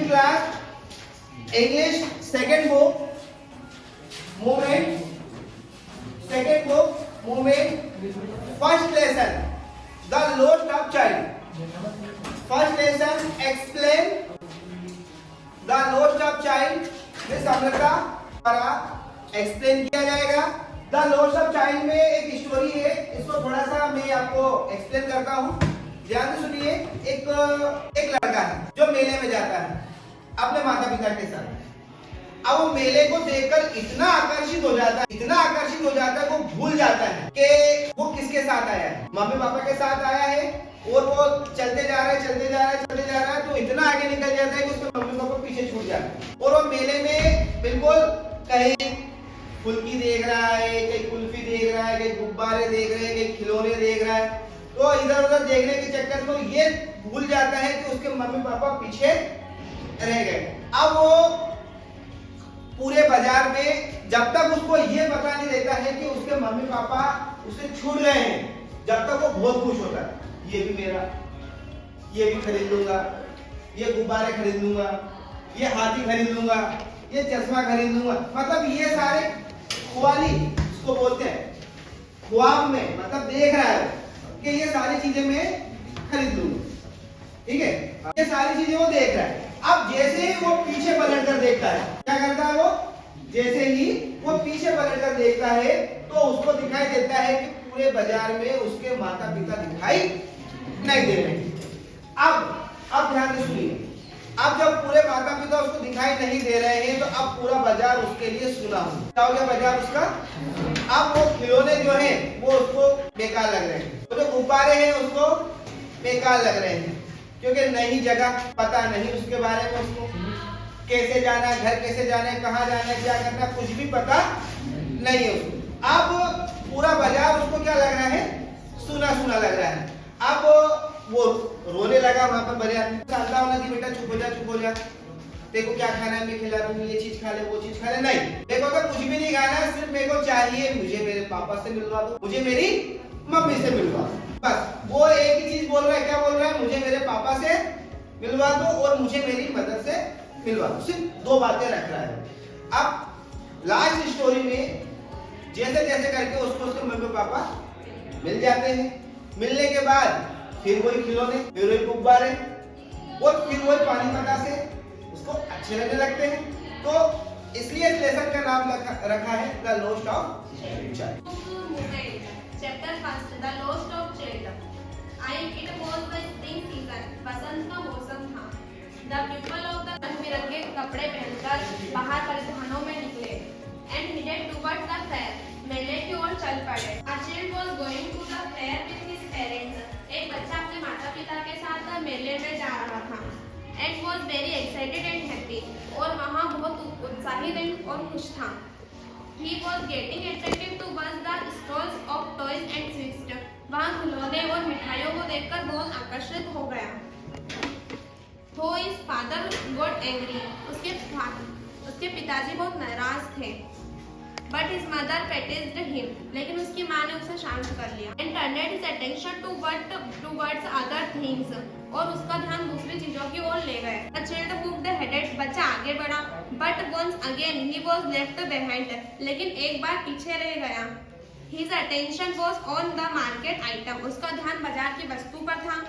11th class English second book movement, second book movement, first lesson the lost of child. First lesson explain the lost of child. इस समझ का द्वारा explain किया जाएगा। The lost of child में एक story है, इसको थोड़ा सा मैं आपको एक्सप्लेन करता हूँ, ध्यान से सुनिए। एक लड़का है जो मेले में जाता है अपने माता पिता के साथ। अब वो मेले को देखकर इतना आकर्षित हो जाता है वो भूल जाता है कि वो किसके साथ आया है। मम्मी पापा के साथ आया है और वो चलते जा रहा है तो इतना आगे निकल जाता है कि उसके मम्मी पापा पीछे छूट जाते हैं। और वो मेले में बिल्कुल कहीं फुल्की देख रहा है, कहीं कुल्फी देख रहा है, कहीं गुब्बारे देख रहे हैं, कहीं खिलौने देख रहा है। तो इधर उधर देखने के चक्कर में ये भूल जाता है कि उसके मम्मी पापा पीछे रह गए। अब वो पूरे बाजार में जब तक उसको ये पता नहीं रहता है कि उसके मम्मी पापा उसे छूट गए हैं, जब तक वो बहुत खुश होता है। ये भी मेरा, ये भी खरीद लूंगा, ये गुब्बारे खरीद लूंगा, ये हाथी खरीद लूंगा, ये चश्मा खरीद लूंगा। मतलब ये सारे ख्वाली इसको बोलते हैं, ख्वाब में मतलब देख रहा है कि ये सारी चीजें मैं खरीद लूंगा, ठीक है। ये सारी चीजें वो देख रहा है। अब जैसे ही वो पीछे पलट कर देखता है, क्या करता है वो? जैसे ही वो पीछे पलट कर देखता है तो उसको दिखाई देता है कि पूरे बाजार में उसके माता पिता दिखाई नहीं दे रहे। अब ध्यान से सुनिए। अब जब पूरे माता पिता उसको दिखाई नहीं दे रहे हैं तो अब पूरा बाजार उसके लिए सुना हो। क्या हो गया बाजार उसका? अब वो खिलौने जो हैं वो उसको बेकार लग रहे हैं, तो जो गुब्बारे हैं उसको बेकार लग रहे हैं, क्योंकि नई जगह पता नहीं उसके बारे में, उसको कैसे जाना है, घर कैसे जाना है, कहाँ जाना है, क्या करना है, कुछ भी पता नहीं है उसको। अब पूरा बाजार उसको क्या लग रहा है? सुना सुना लग रहा है। अब वो रोने लगा वहां पर बाजार में। अल्लाह वाला जी बेटा चुप हो जा, देखो क्या खाना है मैं खिला दूंगी, ये चीज खा ले, वो चीज खा ले। नहीं, देखो अगर कुछ भी नहीं खाना है, सिर्फ मेरे को चाहिए मुझे मेरे पापा से मिलवा दो, मुझे मेरी मम्मी से मिलवा दो, बस। वो एक ही चीज बोल रहा है, क्या बोल रहा है? मुझे मेरे पापा से मिलवा दो और मुझे मेरी मदर से मिलवा दो। सिर्फ दो बातें रख रहा है। अब लास्ट स्टोरी में जैसे जैसे करके उसको उसके मम्मी पापा मिल जाते हैं। मिलने के बाद फिर वही खिलौने, फिर वही गुब्बारे और फिर वही पानी पतासे उसको अच्छे लगने लगते हैं। तो इसलिए इस लेसन का नाम रखा है the lost of child. Chapter first, the lost of child. It was the spring season, बसंत का मौसम था। द पीपल ऑफ द रंग बिरंगे कपड़े पहनकर बाहर परिधानों में निकले and headed towards the fair, मेले की ओर चल पड़े। A child was going to the fair with his parents. एक बच्चा अपने माता पिता के साथ मेले में जा रहा था। And was very excited and happy. और वहाँ बहुत उत्साहित और खुश था। He was getting attracted to watch the stalls of toys and sweets. वहाँ खिलौने और मिठाइयों को देखकर बहुत आकर्षित हो गया। So his father got angry. उसके पिताजी बहुत नाराज थे। But his mother praised him. लेकिन उसकी माँ ने उसे शांत कर लिया। And turned his attention towards other things. और उसका ध्यान दूसरी चीजों की ओर ले गए। The child moved ahead. बच्चा आगे बढ़ा। But once again he was left behind. लेकिन एक बार पीछे रह गया। His attention was on the market item. उसका ध्यान बाजार की वस्तु पर था।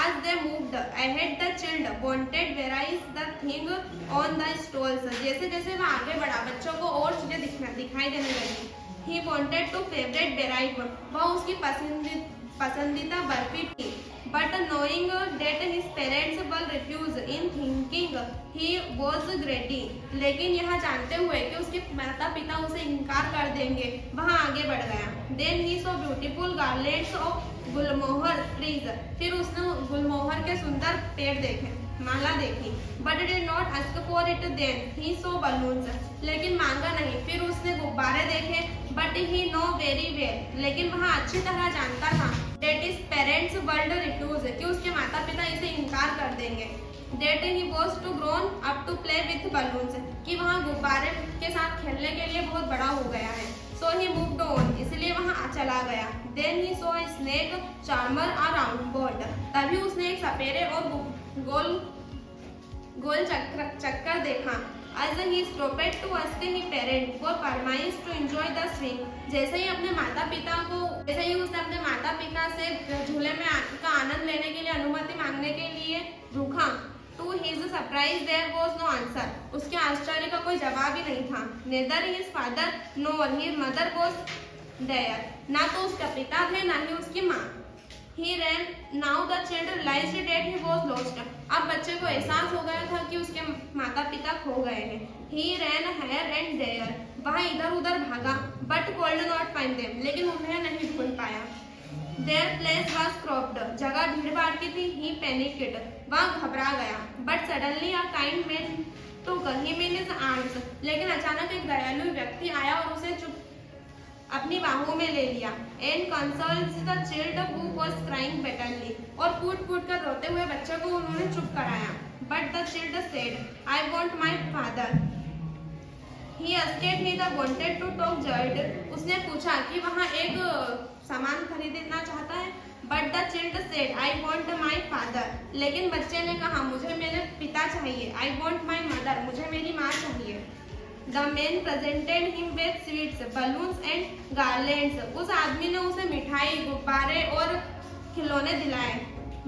As they moved ahead, the child wanted various the thing on the stalls. जैसे जैसे वह आगे बढ़ा, बच्चों को और चीजें दिखाई देने लगी। He wanted to favorite variety. वह उसकी पसंदीदा बर्फी थी। But knowing that his parents will refuse, in thinking he was greedy. लेकिन यह जानते हुए कि उसके माता पिता उसे इनकार कर देंगे, वह आगे बढ़ गया। Then he saw beautiful garlands of Gulmohar trees. फिर उसने गुलमोहर के सुंदर पेड़ देखे, माला देखी। But did not ask for it then. He saw balloons. लेकिन मांगा नहीं। फिर उसने गुब्बारे देखे। But he know very well. लेकिन वह अच्छी तरह जानता था that his parents will refuse, कि उसके माता पिता इसे इनकार कर देंगे। That he was too grown up to play with balloons, कि वह गुब्बारे के साथ खेलने के लिए बहुत बड़ा हो गया है। So he moved on, इसलिए वहाँ चला गया। Then he saw a snake charmer a round board. तभी उसने एक सपेरे और गोल चक्कर देखा। As he stopped to ask his parents for permission to enjoy the swing, जैसे ही उसने अपने माता पिता से झूले में का आनंद लेने के लिए अनुमति मांगने के लिए रुका, to his surprise there was no answer, उसके आश्चर्य का कोई जवाब ही नहीं था। Neither his father nor his mother was there, ना तो उसका पिता थे ना ही उसकी माँ। He ran. Now the child realized that he was lost. अब बच्चे को एहसास हो गया था कि उसके माता पिता खो गए हैं। He ran here and there. वह इधर उधर भागा, but could not find them. लेकिन उन्हें नहीं ढूंढ पाया। Their place was crowded. जगह भीड़ भाड़ की थी। He panicked. वह घबरा गया। But suddenly a kind man took him in his arms. लेकिन अचानक एक दयालु व्यक्ति आया और उसे अपनी बाहों में ले लिया। And consoles the child who was crying bitterly, और फूट कर रोते हुए बच्चे को उन्होंने चुप कराया। But the child said, I want my father. He asked he the wanted to talk child, उसने पूछा कि वहाँ एक सामान खरीदना चाहता है। But the child said, I want my father, लेकिन बच्चे ने कहा मुझे मेरे पिता चाहिए। आई वांट माय मदर, मुझे मेरी माँ चाहिए। The man presented him with sweets, balloons and garlands. उस आदमी ने उसे मिठाई, गुब्बारे और खिलौने दिलाए,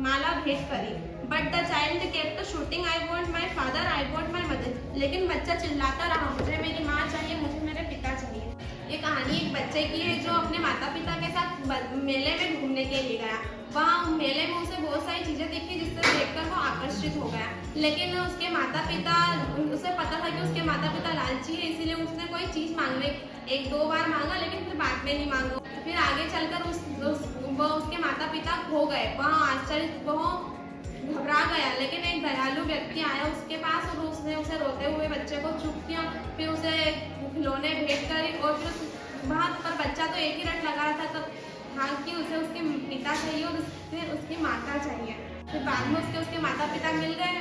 माला भेंट करी। But the child kept shouting, I want my father, I want my mother. लेकिन बच्चा चिल्लाता रहा, मुझे मेरी माँ चाहिए, मुझे मेरे पिता चाहिए। ये कहानी एक बच्चे की है जो अपने माता पिता के साथ मेले में घूमने के लिए गया। वहाँ मेले में उसे बहुत सारी चीजें दिखी जिससे देखकर वो आकर्षित हो गया, लेकिन उसके माता पिता, उसे पता था कि उसके माता पिता लालची है, इसीलिए उसने कोई चीज मांगने एक दो बार मांगा, लेकिन फिर बाद में नहीं मांगा। फिर आगे चलकर उसके माता पिता खो गए। वहाँ घबरा गया, लेकिन एक दयालु व्यक्ति आया उसके पास और उसने उसे रोते हुए बच्चे को चुप किया, फिर उसे खिलौने भेंट करी। और फिर वहाँ पर बच्चा तो एक ही रट लगा रहा था कि उसे उसके पिता चाहिए और फिर उसकी माता चाहिए। फिर बाद में उसके माता पिता मिल गए।